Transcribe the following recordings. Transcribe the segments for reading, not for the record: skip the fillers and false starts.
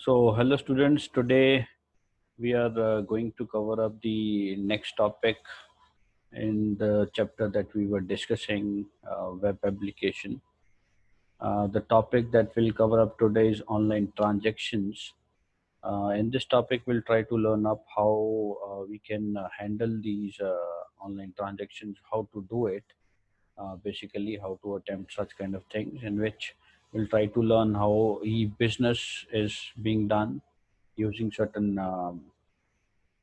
So, hello students. Today we are going to cover up the next topic in the chapter that we were discussing, web application. The topic that we'll cover up today is online transactions. In this topic, we'll try to learn up how we can handle these online transactions, how to do it, basically how to attempt such kind of things, in which we'll try to learn how e-business is being done using certain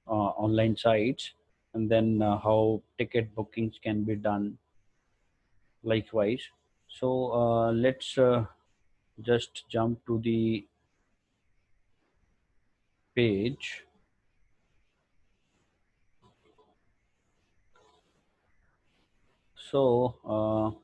online sites, and then how ticket bookings can be done likewise. So let's just jump to the page. So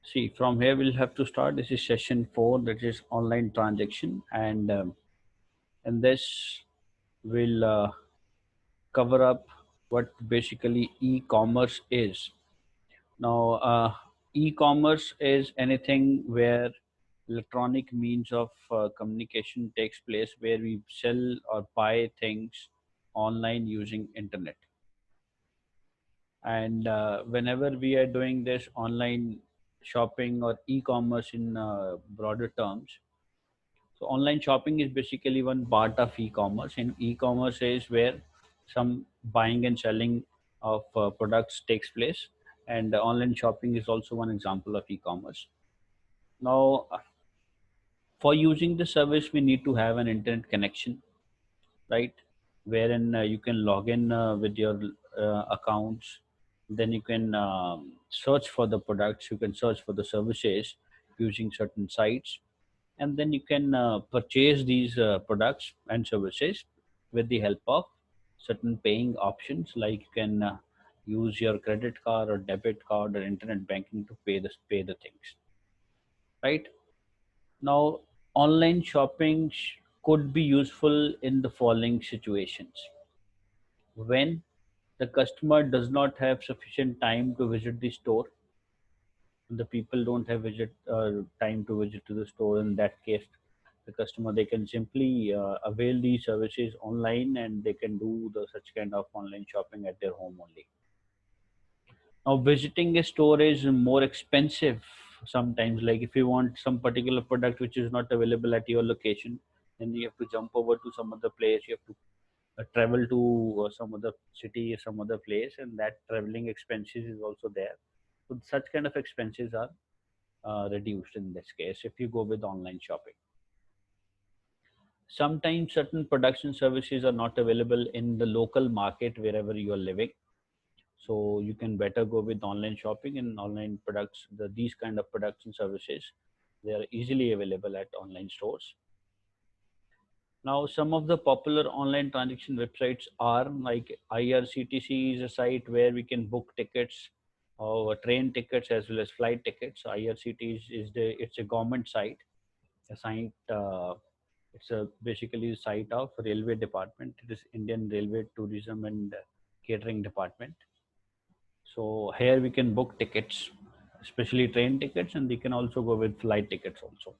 see, from here we'll have to start. This is session 4, that is online transaction, and in this we'll cover up what basically e-commerce is. Now, e-commerce is anything where electronic means of communication takes place, where we sell or buy things online using internet. And whenever we are doing this online shopping or e-commerce in broader terms, so online shopping is basically one part of e-commerce, and e-commerce is where some buying and selling of products takes place, and online shopping is also one example of e-commerce. Now, for using the service, we need to have an internet connection, right? Wherein you can log in with your accounts, then you can search for the products, you can search for the services using certain sites, and then you can purchase these products and services with the help of certain paying options, like you can use your credit card or debit card or internet banking to pay the things, right? Now, online shopping could be useful in the following situations: when the customer does not have sufficient time to visit the store, the people don't have visit time to visit to the store. In that case, the customer, they can simply avail these services online, and they can do the such kind of online shopping at their home only. Now, visiting a store is more expensive sometimes. Like if you want some particular product which is not available at your location, then you have to jump over to some other place. You have to travel to some other city, some other place, and that traveling expenses is also there. So such kind of expenses are reduced in this case if you go with online shopping. Sometimes certain production services are not available in the local market wherever you are living, so you can better go with online shopping. And online products, these kind of production services, they are easily available at online stores. Now, some of the popular online transaction websites are like IRCTC is a site where we can book tickets, or train tickets as well as flight tickets. IRCTC it's a government site, a site. It's a basically a site of railway department. It is Indian Railway Tourism and Catering Department. So here we can book tickets, especially train tickets, and they can also go with flight tickets also.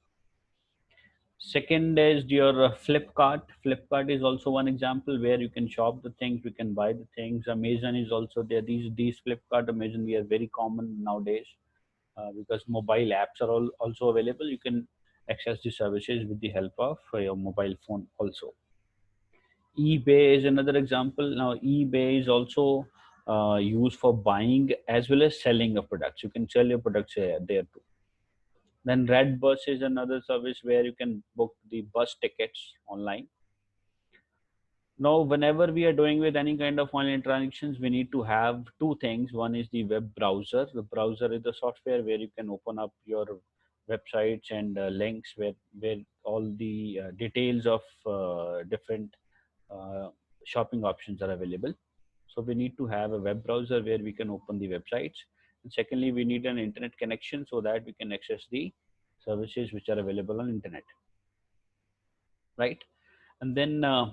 Second is your Flipkart. Flipkart is also one example where you can shop the things, you can buy the things. Amazon is also there. These Flipkart, Amazon, we are very common nowadays because mobile apps are also available. You can access the services with the help of your mobile phone also. eBay is another example. Now, eBay is also used for buying as well as selling of products. You can sell your products there too. Then Redbus is another service where you can book the bus tickets online. Now, whenever we are doing with any kind of online transactions, we need to have two things. One is the web browser. The browser is the software where you can open up your websites and links where all the details of different uh, shopping options are available. So we need to have a web browser where we can open the websites. And secondly, we need an internet connection so that we can access the services which are available on internet, right? And then uh,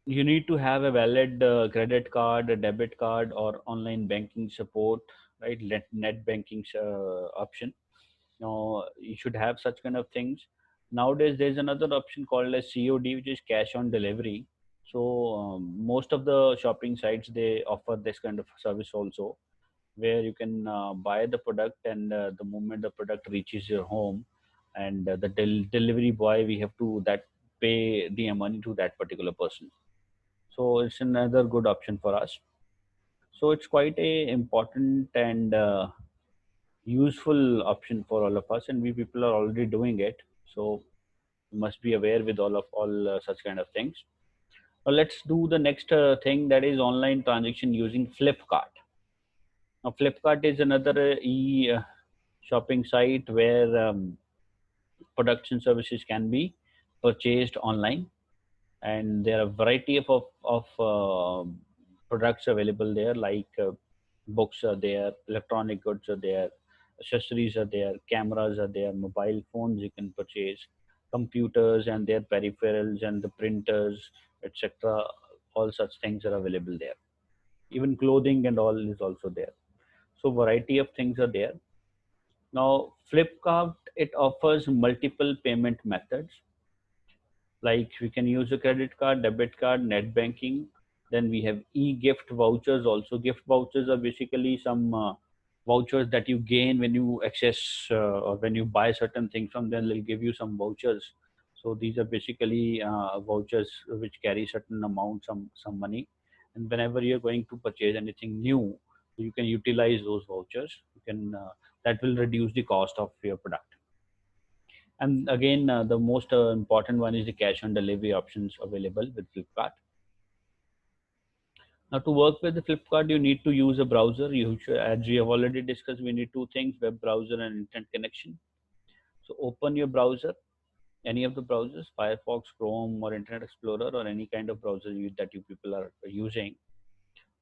You need to have a valid credit card, a debit card, or online banking support, right? Net banking option. Now you should have such kind of things. Nowadays, there's another option called as COD, which is cash on delivery. So most of the shopping sites, they offer this kind of service also, where you can buy the product, and the moment the product reaches your home, and the delivery boy, we have to that pay the money to that particular person. So it's another good option for us. So it's quite a important and useful option for all of us, and we people are already doing it. So you must be aware with all such kind of things. Now let's do the next thing, that is online transaction using Flipkart. Now Flipkart is another e shopping site where production services can be purchased online, and there are a variety of products available there, like books are there, electronic goods are there, accessories are there, cameras are there, mobile phones you can purchase, computers and their peripherals and the printers, etc. All such things are available there. Even clothing and all is also there. So variety of things are there. Now Flipkart, it offers multiple payment methods, like we can use a credit card, debit card, net banking. Then we have e-gift vouchers also. Gift vouchers are basically some vouchers that you gain when you access or when you buy certain things from them. They'll give you some vouchers. So these are basically vouchers which carry certain amount, some money, and whenever you're going to purchase anything new, you can utilize those vouchers. You can that will reduce the cost of your product. And again, the most important one is the cash on delivery options available with Flipkart. Now, to work with the Flipkart, you need to use a browser. As we have already discussed, we need two things: web browser and internet connection. So, open your browser, any of the browsers, Firefox, Chrome, or Internet Explorer, or any kind of browser that you people are using.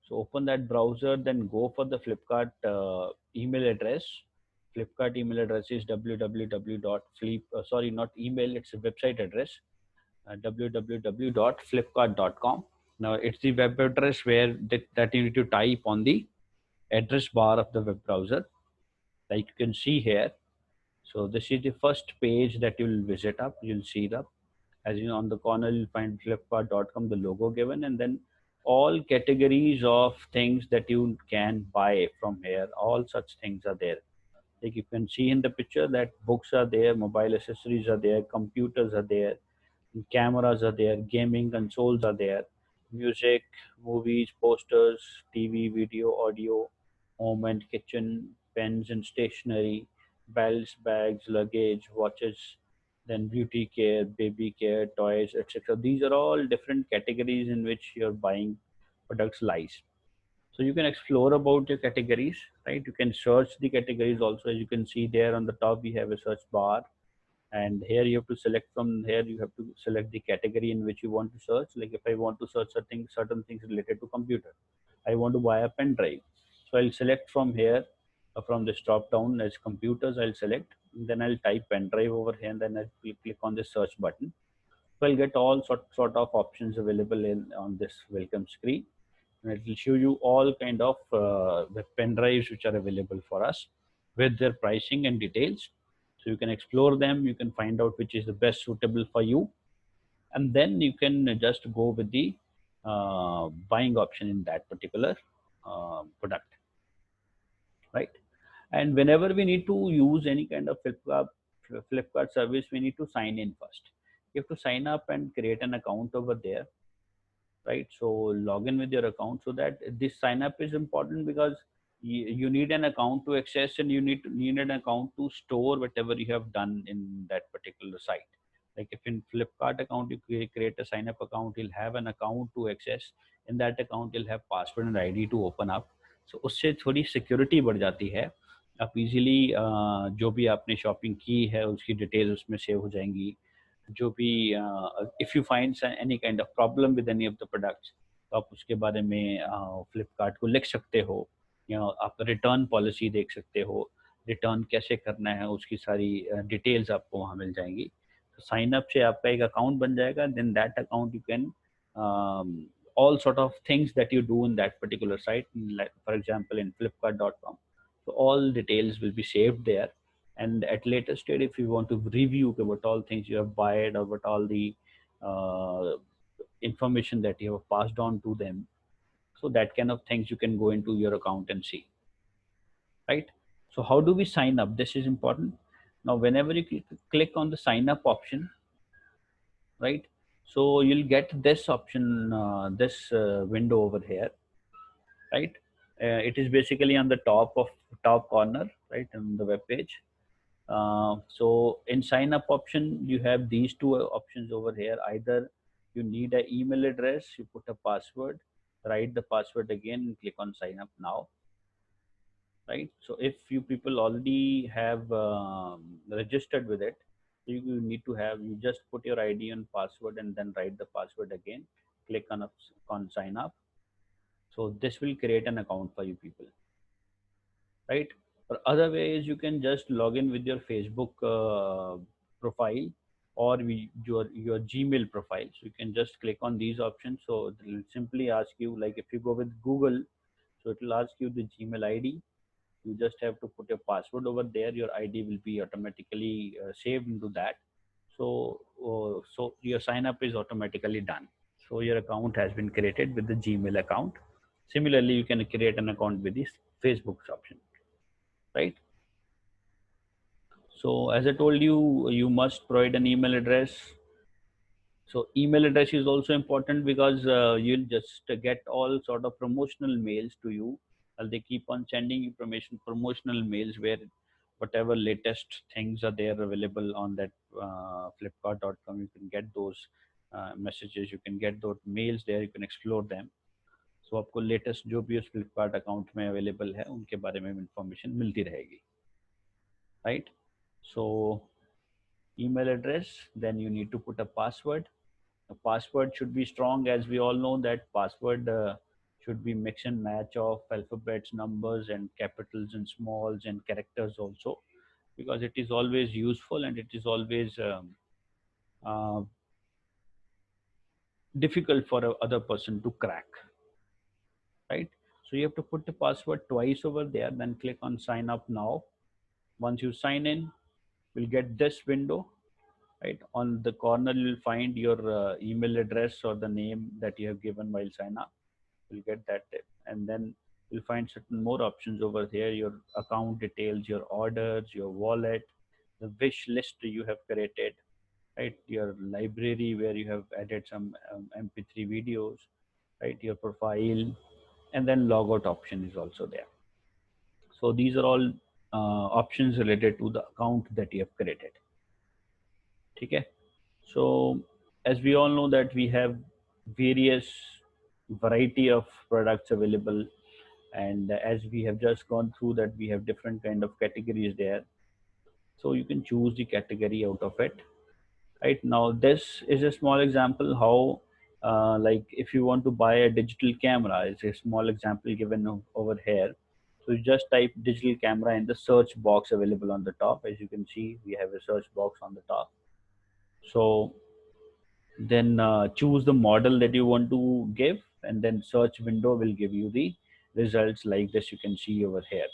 So, open that browser, then go for the Flipkart email address. Flipkart email address is www.flip. Sorry, not email. It's a website address, www.flipkart.com. Now it's the web address where that you need to type on the address bar of the web browser, like you can see here. So this is the first page that you'll visit up. You'll see the, as you know, on the corner you'll find flipkart.com, the logo given, and then all categories of things that you can buy from here. All such things are there. Like you can see in the picture that books are there, mobile accessories are there, computers are there, cameras are there, gaming consoles are there, music, movies, posters, TV, video, audio, home and kitchen, pens and stationery, belts, bags, luggage, watches, then beauty care, baby care, toys, etc. These are all different categories in which your buying products lies. So you can explore about your categories, right? You can search the categories also. As you can see there on the top, we have a search bar, and here you have to select, from here you have to select the category in which you want to search. Like if I want to search certain things related to computer, I want to buy a pen drive, so I'll select from here, from this drop down as computers I'll select, then I'll type pen drive over here, and then I'll click on the search button. So I'll get all sort of options available in on this welcome screen, and it will show you all kind of the pen drives which are available for us with their pricing and details. So you can explore them, you can find out which is the best suitable for you, and then you can just go with the buying option in that particular product, right? And whenever we need to use any kind of Flipkart service, we need to sign in first. You have to sign up and create an account over there, right? So log in with your account. So that this sign up is important, because you need an account to access, and you need an account to store whatever you have done in that particular site. Like if in Flipkart account you create a sign up account, you'll have an account to access. In that account you'll have password and ID to open up. So उससे थोड़ी security बढ़ जाती है. आप easily जो भी आपने shopping की है उसकी डिटेल्स उसमें सेव हो जाएंगी. जो भी if you find any kind of problem with any of the products, तो आप उसके बारे में फ्लिपकार्ट को लिख सकते हो, या आप रिटर्न पॉलिसी देख सकते हो, रिटर्न कैसे करना है उसकी सारी डिटेल्स आपको वहाँ मिल जाएंगी. तो साइन अप से आपका एक अकाउंट बन जाएगा, then that account you can all sort of things that you do in that particular site. Like for example, in Flipkart.com, so all details will be saved there. And at later stage, if you want to review what all things you have bought or what all the uh, information that you have passed on to them, so that kind of things you can go into your account and see, right? So how do we sign up? This is important. Now whenever you click on the sign up option, right, so you'll get this option, this window over here, right? It is basically on the top corner, right, on the web page. So in sign up option, you have these two options over here. Either you need an email address, you put a password, write the password again, and click on sign up now, right? So if you people already have registered with it, you need to have, you just put your ID and password and then write the password again, click on sign up. So this will create an account for you people, right? Or other way is you can just log in with your Facebook profile, or your Gmail profile. So you can just click on these options. So it will simply ask you, like if you go with Google, so it will ask you the Gmail ID. You just have to put your password over there. Your ID will be automatically saved into that. So your sign up is automatically done. So your account has been created with the Gmail account. Similarly, you can create an account with this Facebook's option, right? So as I told you, you must provide an email address. So email address is also important because you'll just get all sort of promotional mails to you. They keep on sending you promotional mails where whatever latest things are there available on that Flipkart.com. You can get those messages. You can get those mails there. You can explore them. So आपको latest जो भी उस Flipkart account में available है उनके बारे में information मिलती रहेगी, right? So email address, then you need to put a password. The password should be strong, as we all know that password should be mix and match of alphabets, numbers, and capitals and smalls and characters also, because it is always useful and it is always uh, difficult for a other person to crack, right? So you have to put the password twice over there, then click on sign up now. Once you sign in, you'll get this window, right? On the corner, you'll find your email address or the name that you have given while sign up. You'll get that tip. And then you'll find certain more options over here, your account details, your orders, your wallet, the wish list you have created, right? Your library where you have added some MP3 videos, right? Your profile, and then logout option is also there. So these are all options related to the account that you have created. Okay. So as we all know that we have various variety of products available, and as we have just gone through that, we have different kind of categories there. So you can choose the category out of it. Right now, this is a small example how, like if you want to buy a digital camera, it's a small example given over here. So you just type digital camera in the search box available on the top. As you can see, we have a search box on the top. So then choose the model that you want to give, and then search window will give you the results like this. You can see over here.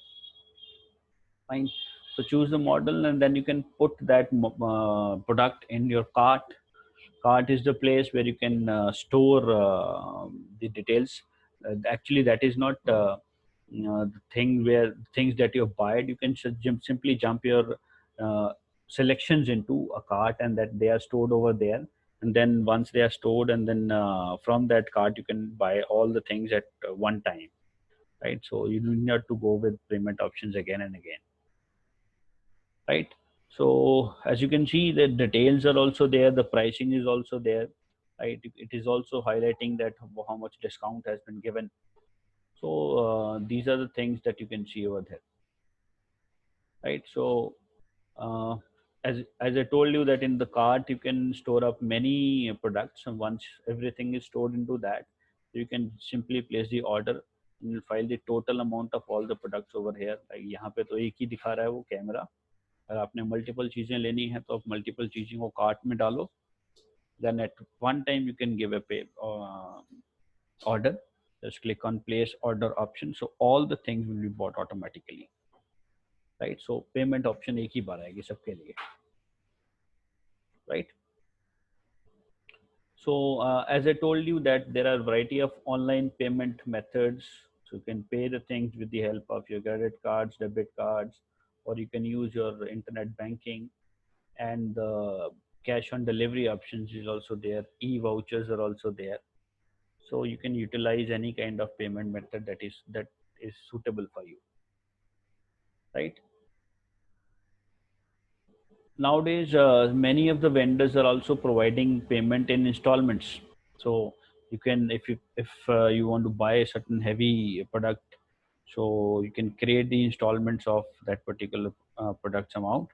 Fine. So choose the model, and then you can put that product in your cart. Cart is the place where you can store the details. Actually, that is not the thing where things that you have bought. You can simply jump your selections into a cart, and that they are stored over there. And then once they are stored, and then from that cart you can buy all the things at one time, right? So you do not to go with payment options again and again, right? So as you can see, the details are also there, the pricing is also there, right? It is also highlighting that how much discount has been given. So these are the things that you can see over there, right? So uh, as I told you that in the cart you can store up many products, and once everything is stored into that, you can simply place the order and you'll find the total amount of all the products over here. Like यहाँ पे तो एक ही दिखा रहा है वो camera, अगर आपने मल्टीपल चीज़ें लेनी है तो आप मल्टीपल चीज़ों को कार्ट में डालो, Then at one time you can give a order. Just click on place order option, so all the things will be bought automatically, right? So payment option एक ही बार आएगी सबके लिए, right? So as I told you that there are variety of online payment methods. So you can pay the things with the help of your credit cards, debit cards, or you can use your internet banking. And the cash on delivery options is also there. E-vouchers are also there. So you can utilize any kind of payment method that is suitable for you, right? Nowadays many of the vendors are also providing payment in installments. So you can, if you want to buy a certain heavy product, so you can create the installments of that particular product's amount.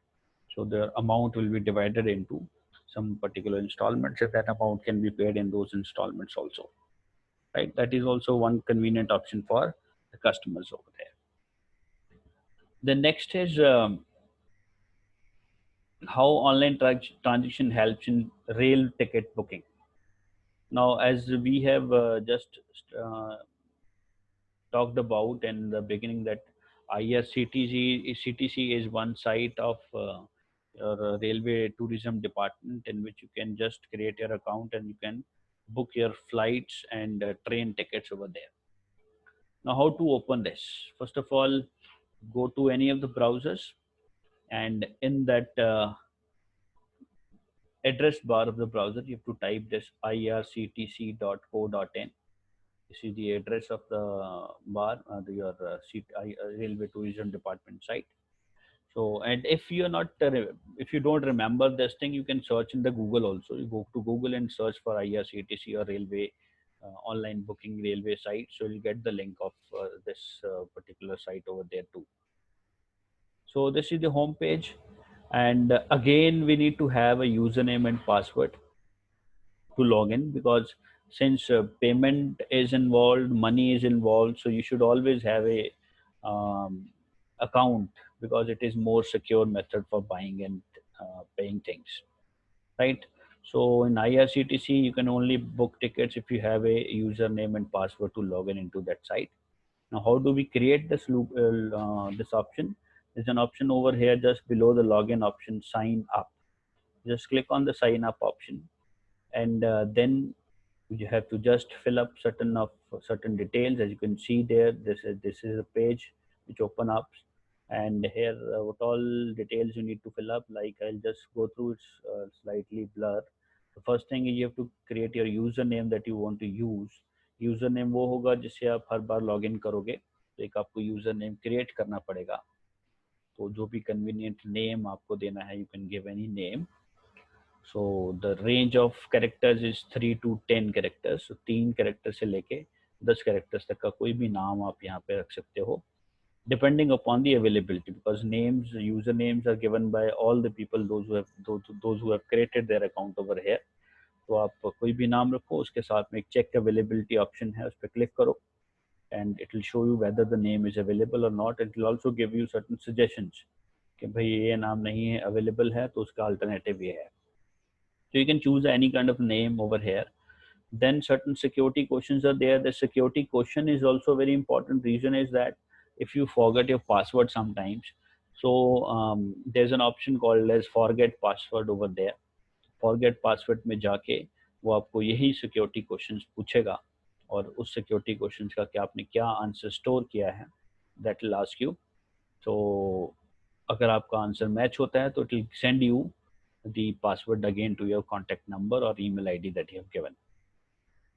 So the amount will be divided into some particular installments, if that amount can be paid in those installments also, right? That is also one convenient option for the customers over there. The next is how online transaction helps in rail ticket booking. Now, as we have just uh, talked about in the beginning, that IRCTC is one site of your railway tourism department, in which you can just create your account and you can book your flights and train tickets over there. Now, how to open this? First of all, go to any of the browsers, and in that address bar of the browser, you have to type this irctc.co.in. This is the address of the bar, your railway tourism department site. So, and if you're not, if you don't remember this thing, you can search in the Google also. You go to Google and search for IRCTC or railway online booking railway site. So you'll get the link of this particular site over there too. So this is the home page, and again we need to have a username and password to log in, because since payment is involved, money is involved, so you should always have a um, account, because it is more secure method for buying and paying things, right? So in IRCTC, you can only book tickets if you have a username and password to log in into that site. Now, how do we create this loop? This option, there's an option over here just below the login option, sign up. Just click on the sign up option, and then you have to just fill up certain details. As you can see there, this is a page which open up, and here what all details you need to fill up, like I'll just go through. It's slightly blur. The first thing is you have to create your username that you want to use. User वो होगा जिससे आप हर बार log in करोगे, तो एक आपको user name create करना पड़ेगा. तो जो भी कन्वीनियंट नेम आपको देना है, you can give any name. So the range of characters is 3 to 10 characters. 3 character से लेके 10 कैरेक्टर्स तक का कोई भी नाम आप यहाँ पे रख सकते हो, depending upon the availability, because names, usernames are given by all the people, those who have created their account over here. तो आप कोई भी नाम रखो, उसके साथ में एक चेक अवेलेबिलिटी ऑप्शन है, उस पर क्लिक करो, and it will show you whether the name is available or not. It will also give you certain suggestions कि भाई ये नाम नहीं है, अवेलेबल है, तो उसका अल्टरनेटिव ये है. So you can choose any kind of name over here. Then certain security questions are there. The security question is also very important. Reason is that if you forget your password sometimes, so there's an option called as forget password over there. Forget password में जाके वो आपको यही security questions पूछेगा, और उस security questions का क्या आपने क्या आंसर स्टोर किया है, that will ask you. So अगर आपका आंसर मैच होता है, तो it will send you the password again to your contact number or email ID that you have given.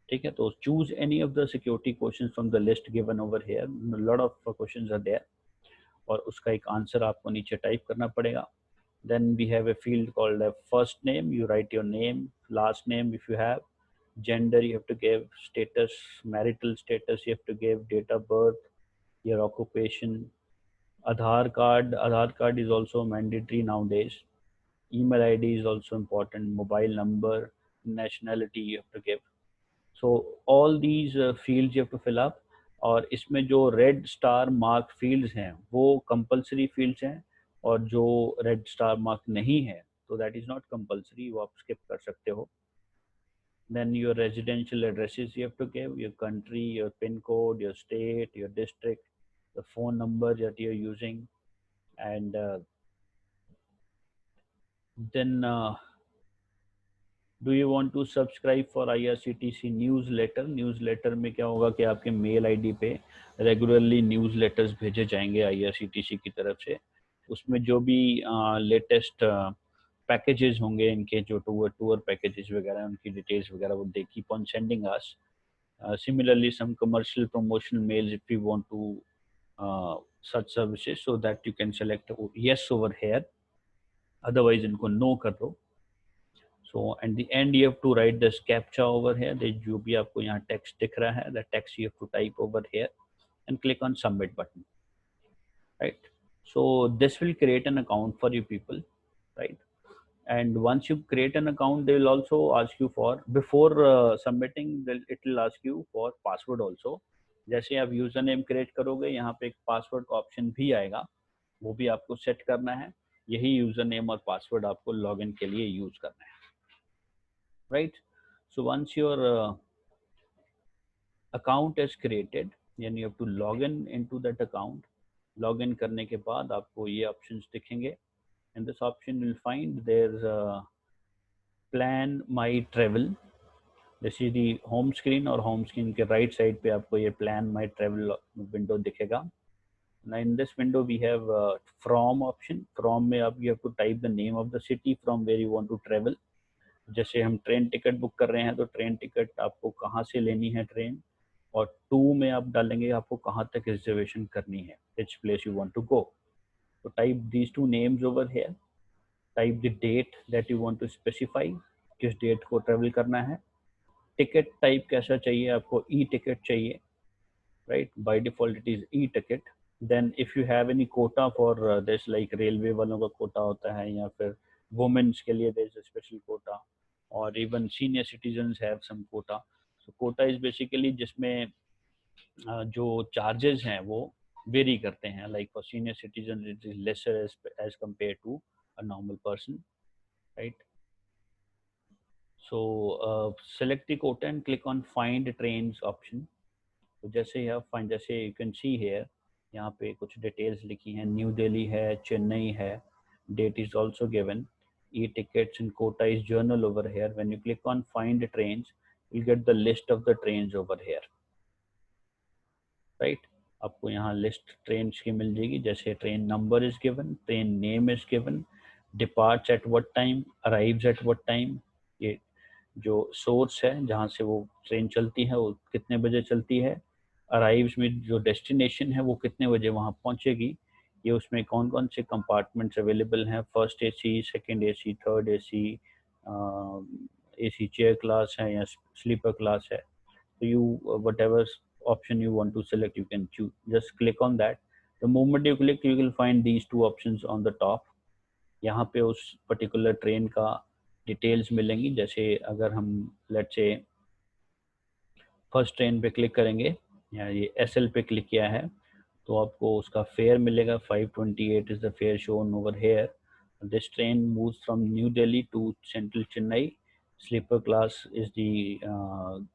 ठीक है, तो choose any of the security questions from the list given over here. A lot of questions are there, और उसका एक answer आपको नीचे type करना पड़ेगा. Then we have a field called a first name. You write your name, last name if you have, gender you have to give, status, marital status you have to give, date of birth, your occupation, Aadhaar card is also mandatory nowadays. Email ID is also important, mobile number, nationality you have to give. So all these fields you have to fill up. और इसमें जो red star mark fields हैं वो compulsory fields हैं, और जो red star mark नहीं है तो दैट इज़ नॉट कंपलसरी, वो आप स्किप कर सकते हो. Then your residential addresses you have to give, your country, your pin code, your state, your district, the phone number that you're using, and then do you want to subscribe for IRCTC newsletter. Newsletter में क्या होगा कि आपके mail ID पे regularly newsletters भेजे जाएंगे IRCTC की तरफ से। उसमें जो भी लेटेस्ट पैकेजेस होंगे इनके, जो टूर पैकेजेस वगैरह, उनकी डिटेल्स वगैरह वो they keep on sending us. Similarly, some commercial promotional mails if you want to such services, so that you can select yes over here, otherwise इनको no कर दो। So at the end you have to write this captcha over here, जो भी आपको यहाँ text दिख रहा है, the text you have to type over here and click on submit button, right? So this will create an account for you people, right? And once you create an account, they will also ask you for, before submitting, it will ask you for password also। जैसे आप user name create करोगे, यहाँ पे एक password का option भी आएगा, वो भी आपको सेट करना है। यही यूजर नेम और पासवर्ड आपको लॉगिन के लिए यूज करना है, right? So once your account is created, then you have to log in into that account। log in करने के बाद आपको ये options दिखेंगे। in this option you'll find there's a plan my travel। this is the home screen, और home screen के right side पे आपको ये plan my travel window दिखेगा। now in this window we have from option। from में आप you have to type the name of the city from where you want to travel। जैसे हम train ticket book कर रहे हैं तो train ticket आपको कहाँ से लेनी है ट्रेन, और टू में आप डालेंगे आपको कहाँ तक रिजर्वेशन करनी है, which place you want to go. तो type these two names over here, type the date that you want to specify, किस डेट को ट्रेवल करना है। टिकट टाइप कैसा चाहिए आपको, ई टिकट चाहिए, right? By default it is e ticket. Then if you have any quota for this, like railway वालों का कोटा होता है, या फिर वुमेन्स के लिए there is a special quota, और even senior citizens have some quota. So quota is basically जिसमें जो चार्जेस हैं वो वेरी करते हैं, like for senior citizen it is lesser as compare to a normal person, right? So select the quota and click on find trains option. तो जैसे आप find, जैसे यू कैन सी हेयर, यहाँ पे कुछ डिटेल्स लिखी हैं, न्यू दिल्ली है, चेन्नई है, date is also given, e tickets and quota is general over here. When you click on find trains you'll get the list of the trains over here, right? आपको यहाँ list train की मिल जाएगी, जैसे train number is given, train name is given, departs at what time, arrives at what time, ये जो source है जहाँ से वो ट्रेन चलती है वो कितने बजे चलती है, अराइव्स में जो डेस्टिनेशन है वो कितने बजे वहाँ पहुँचेगी, ये उसमें कौन कौन से कंपार्टमेंट्स अवेलेबल हैं, first AC, second AC, third AC, AC chair class है या स्लीपर क्लास है। so you whatever option you want to select, you can choose, just click on that। the moment you click you will find these two options on the top। यहाँ पे उस particular train का details मिलेंगी। जैसे अगर हम let's say first train पे click करेंगे, या ये SL पे क्लिक किया है, तो आपको उसका फेयर मिलेगा, 528 is the fare shown over here. This train moves from New Delhi to Central Chennai, sleeper class is the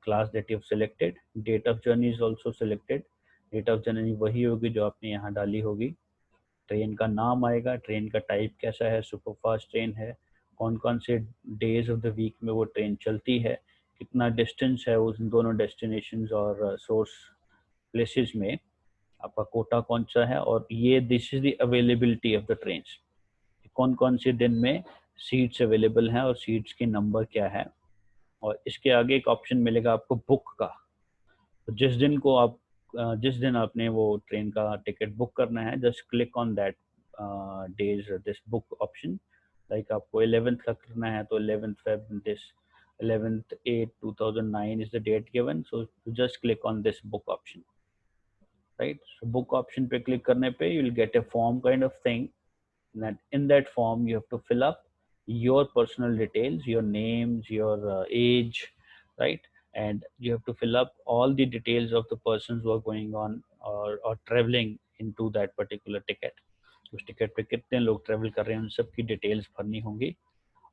class that you have selected, date of journey is also selected। date of journey वही होगी जो आपने यहाँ डाली होगी। Train का नाम आएगा, ट्रेन का टाइप कैसा है, सुपरफास्ट ट्रेन है, कौन कौन से डेज ऑफ द वीक में वो ट्रेन चलती है, कितना डिस्टेंस है उन दोनों डेस्टिनेशंस और सोर्स प्लेसेस में, आपका कोटा कौन सा है, और ये this is the availability of the trains, कौन कौन से दिन में सीट्स अवेलेबल हैं और सीट्स की नंबर क्या है। और इसके आगे एक ऑप्शन मिलेगा आपको बुक का। तो जिस दिन आपने वो ट्रेन का टिकट बुक करना है, just click on that days this book option. Like आपको 11th का करना है तो 11th Feb this 11th 8 2009 is the date given, so just click on this book option, right? So book option पे click करने पे you will get a form kind of thing, that in that form you have to fill up your personal details, your names, your age, right? And you have to fill up all the details of the persons who are going on or traveling into that particular ticket। उस ticket पे कितने लोग travel कर रहे हैं उन सब की डिटेल्स भरनी होंगी।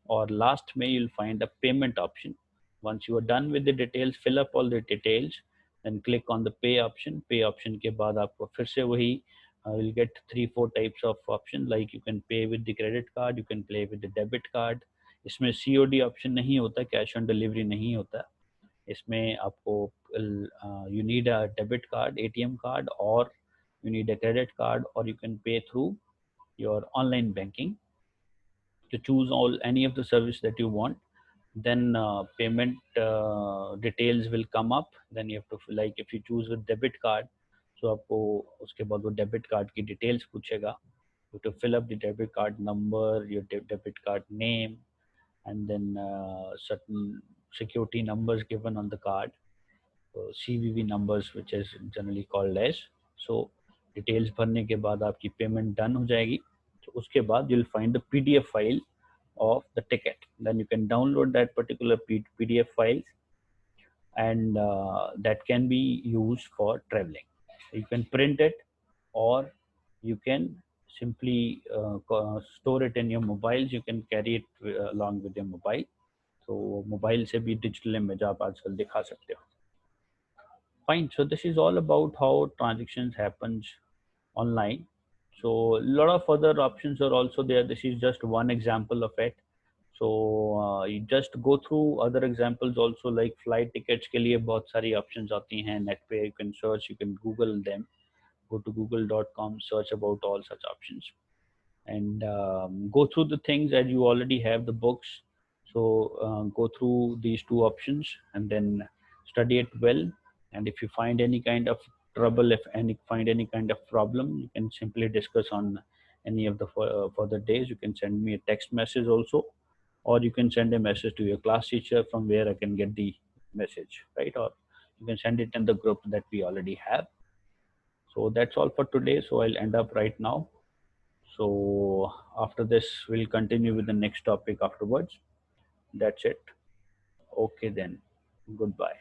और लास्ट में you'll find a payment option। Once you are done with the details, fill up all the details, then click on the pay option. Pay option के बाद आपको फिर से वही you'll get 3-4 types of option, like you can pay with the credit card, you can pay with the debit card. इसमें COD option नहीं होता, cash on delivery नहीं होता. इसमें आपको you need a debit card, ATM card, or you need a credit card, or you can pay through your online banking. To choose all any of the service that you want, then payment details will come up. Then you have to, like if you choose with debit card, so आपको उसके बाद वो debit card की details पूछेगा. You have to fill up the debit card number, your debit card name, and then certain security numbers given on the card, CVV numbers, which is generally called as. So details भरने के बाद आपकी payment done हो जाएगी. तो उसके बाद you'll find the PDF file of the ticket. Then you can download that particular PDF file, and that can be used for traveling. You can print it, or you can simply store it in your mobiles. You can carry it along with your mobile. So mobile से भी digital image आप आजकल दिखा सकते हो. Fine. So this is all about how transactions happens online. So a lot of other options are also there. This is just one example of it. So you just go through other examples also, like flight tickets के लिए बहुत सारी options आती हैं net पे. You can search, you can Google them. Go to google.com, search about all such options, and go through the things that you already have the books. So go through these two options and then study it well. And if you find any kind of trouble, if find any kind of problem, you can simply discuss on any of the further days. You can send me a text message also, or you can send a message to your class teacher from where I can get the message, right? Or you can send it in the group that we already have. So that's all for today. So I'll end up right now. So after this, we'll continue with the next topic afterwards. That's it. Okay then. Goodbye.